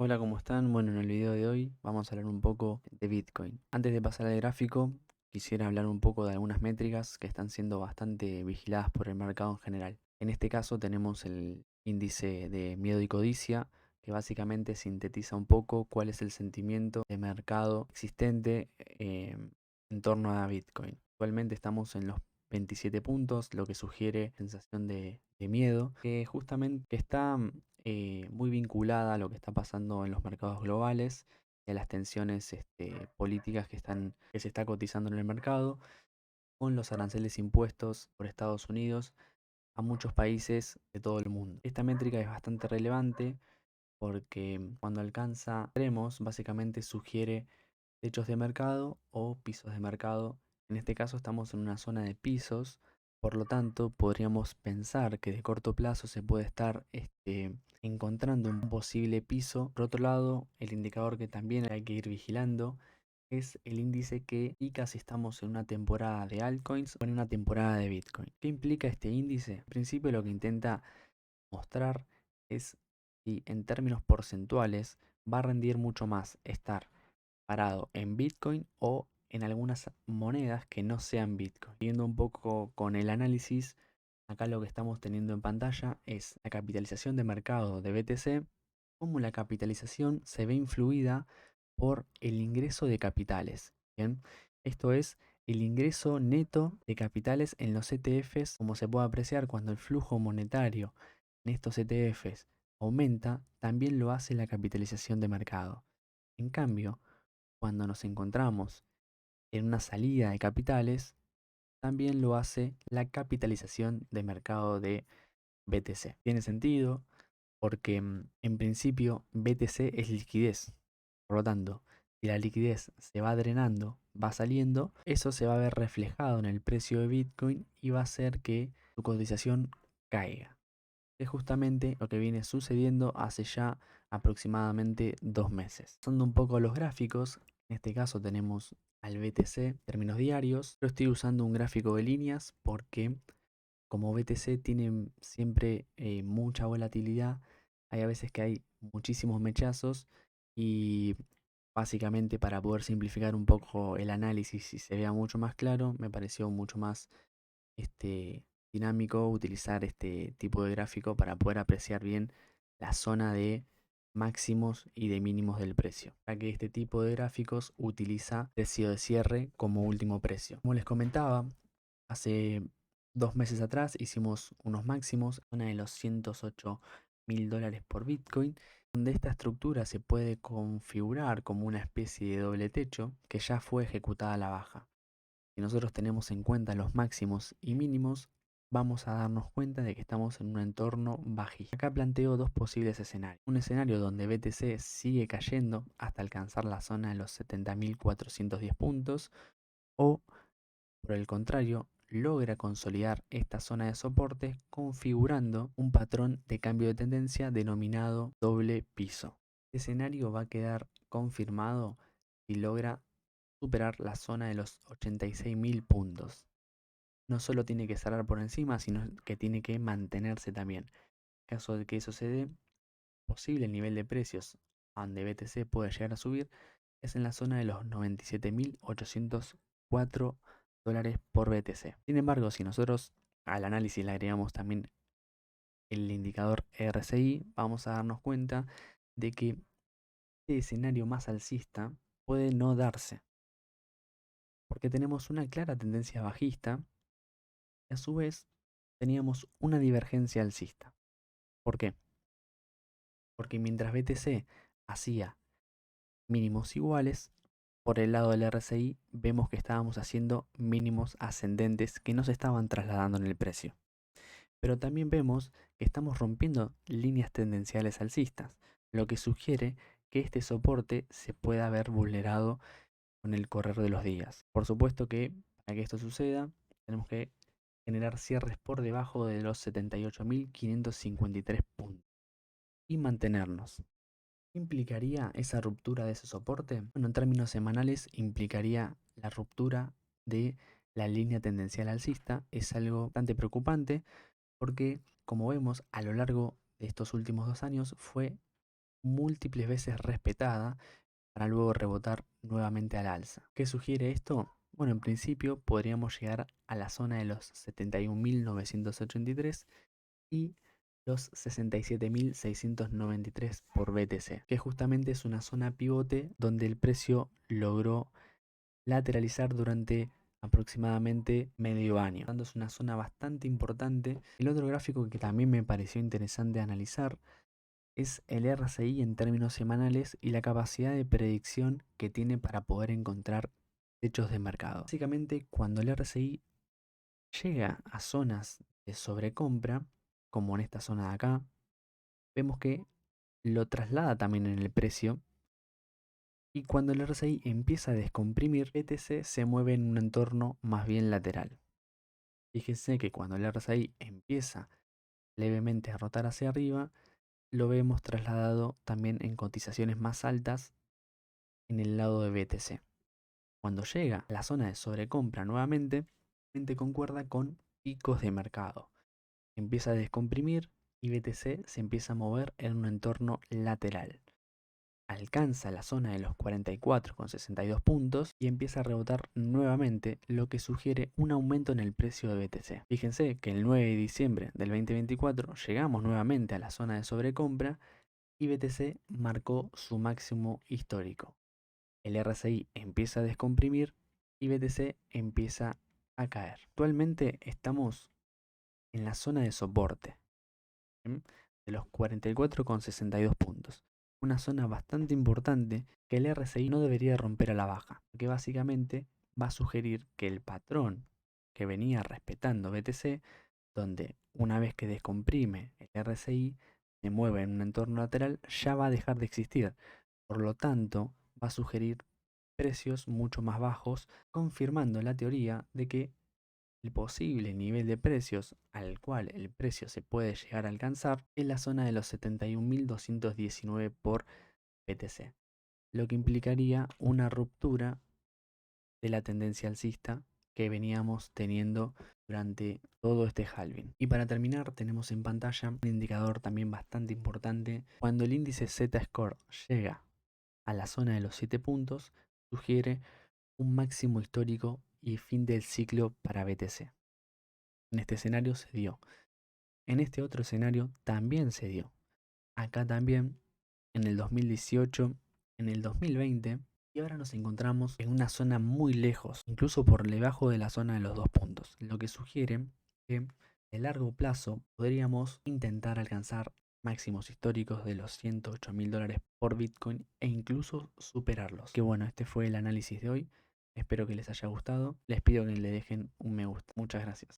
Hola, ¿cómo están? Bueno, en el video de hoy vamos a hablar un poco de Bitcoin. Antes de pasar al gráfico, quisiera hablar un poco de algunas métricas que están siendo bastante vigiladas por el mercado en general. En este caso tenemos el índice de miedo y codicia, que básicamente sintetiza un poco cuál es el sentimiento de mercado existente en torno a Bitcoin. Actualmente estamos en los 27 puntos, lo que sugiere sensación de miedo, que justamente está muy vinculada a lo que está pasando en los mercados globales y a las tensiones políticas que se está cotizando en el mercado, con los aranceles impuestos por Estados Unidos a muchos países de todo el mundo. Esta métrica es bastante relevante porque cuando alcanza extremos, básicamente sugiere techos de mercado o pisos de mercado. En este caso estamos en una zona de pisos, por lo tanto podríamos pensar que de corto plazo se puede estar encontrando un posible piso. Por otro lado, el indicador que también hay que ir vigilando es el índice que indica si estamos en una temporada de altcoins o en una temporada de Bitcoin. ¿Qué implica este índice? En principio lo que intenta mostrar es si en términos porcentuales va a rendir mucho más estar parado en Bitcoin o en algunas monedas que no sean Bitcoin. Viendo un poco con el análisis, acá lo que estamos teniendo en pantalla es la capitalización de mercado de BTC, cómo la capitalización se ve influida por el ingreso de capitales. Bien, esto es el ingreso neto de capitales en los ETFs, como se puede apreciar cuando el flujo monetario en estos ETFs aumenta, también lo hace la capitalización de mercado. En cambio, cuando nos encontramos en una salida de capitales, también lo hace la capitalización de mercado de BTC. Tiene sentido porque en principio BTC es liquidez. Por lo tanto, si la liquidez se va drenando, va saliendo, eso se va a ver reflejado en el precio de Bitcoin y va a hacer que su cotización caiga. Es justamente lo que viene sucediendo hace ya aproximadamente 2 meses. Usando un poco los gráficos, en este caso tenemos al BTC términos diarios. Yo estoy usando un gráfico de líneas porque como BTC tiene siempre mucha volatilidad, hay a veces que hay muchísimos mechazos y básicamente para poder simplificar un poco el análisis y se vea mucho más claro, me pareció mucho más dinámico utilizar este tipo de gráfico para poder apreciar bien la zona de máximos y de mínimos del precio, ya que este tipo de gráficos utiliza precio de cierre como último precio. Como les comentaba, hace 2 meses atrás hicimos unos máximos, zona de los $108.000 por Bitcoin, donde esta estructura se puede configurar como una especie de doble techo que ya fue ejecutada a la baja. Si nosotros tenemos en cuenta los máximos y mínimos, vamos a darnos cuenta de que estamos en un entorno bajista. Acá planteo dos posibles escenarios. Un escenario donde BTC sigue cayendo hasta alcanzar la zona de los 70.410 puntos o, por el contrario, logra consolidar esta zona de soporte configurando un patrón de cambio de tendencia denominado doble piso. Este escenario va a quedar confirmado si logra superar la zona de los 86.000 puntos. No solo tiene que cerrar por encima, sino que tiene que mantenerse también. En caso de que eso se dé, posible el nivel de precios a donde BTC puede llegar a subir es en la zona de los 97.804 dólares por BTC. Sin embargo, si nosotros al análisis le agregamos también el indicador RSI, vamos a darnos cuenta de que este escenario más alcista puede no darse, porque tenemos una clara tendencia bajista y a su vez teníamos una divergencia alcista. ¿Por qué? Porque mientras BTC hacía mínimos iguales, por el lado del RSI vemos que estábamos haciendo mínimos ascendentes que no se estaban trasladando en el precio. Pero también vemos que estamos rompiendo líneas tendenciales alcistas, lo que sugiere que este soporte se pueda ver vulnerado con el correr de los días. Por supuesto que para que esto suceda, tenemos que generar cierres por debajo de los 78.553 puntos y mantenernos. ¿Qué implicaría esa ruptura de ese soporte? Bueno, en términos semanales implicaría la ruptura de la línea tendencial alcista. Es algo bastante preocupante porque, como vemos, a lo largo de estos últimos 2 años fue múltiples veces respetada para luego rebotar nuevamente al alza. ¿Qué sugiere esto? Bueno, en principio podríamos llegar a la zona de los 71.983 y los 67.693 por BTC, que justamente es una zona pivote donde el precio logró lateralizar durante aproximadamente medio año. Por lo tanto, es una zona bastante importante. El otro gráfico que también me pareció interesante analizar es el RSI en términos semanales y la capacidad de predicción que tiene para poder encontrar techos de mercado. Básicamente, cuando el RSI llega a zonas de sobrecompra, como en esta zona de acá, vemos que lo traslada también en el precio. Y cuando el RSI empieza a descomprimir, BTC se mueve en un entorno más bien lateral. Fíjense que cuando el RSI empieza levemente a rotar hacia arriba, lo vemos trasladado también en cotizaciones más altas en el lado de BTC. Cuando llega a la zona de sobrecompra nuevamente concuerda con picos de mercado. Empieza a descomprimir y BTC se empieza a mover en un entorno lateral. Alcanza la zona de los 44,62 puntos y empieza a rebotar nuevamente, lo que sugiere un aumento en el precio de BTC. Fíjense que el 9 de diciembre del 2024 llegamos nuevamente a la zona de sobrecompra y BTC marcó su máximo histórico. El RSI empieza a descomprimir y BTC empieza a caer. Actualmente estamos en la zona de soporte, ¿sí?, de los 44,62 puntos. Una zona bastante importante que el RSI no debería romper a la baja, que básicamente va a sugerir que el patrón que venía respetando BTC, donde una vez que descomprime el RSI se mueve en un entorno lateral, ya va a dejar de existir. Por lo tanto, va a sugerir precios mucho más bajos, confirmando la teoría de que el posible nivel de precios al cual el precio se puede llegar a alcanzar es la zona de los 71.219 por BTC, lo que implicaría una ruptura de la tendencia alcista que veníamos teniendo durante todo este halving. Y para terminar, tenemos en pantalla un indicador también bastante importante. Cuando el índice Z-Score llega a la zona de los 7 puntos, sugiere un máximo histórico y fin del ciclo para BTC. En este escenario se dio. En este otro escenario también se dio. Acá también, en el 2018, en el 2020, y ahora nos encontramos en una zona muy lejos, incluso por debajo de la zona de los 2 puntos, lo que sugiere que a largo plazo podríamos intentar alcanzar máximos históricos de los $108.000 por Bitcoin e incluso superarlos. Que bueno, este fue el análisis de hoy. Espero que les haya gustado. Les pido que le dejen un me gusta. Muchas gracias.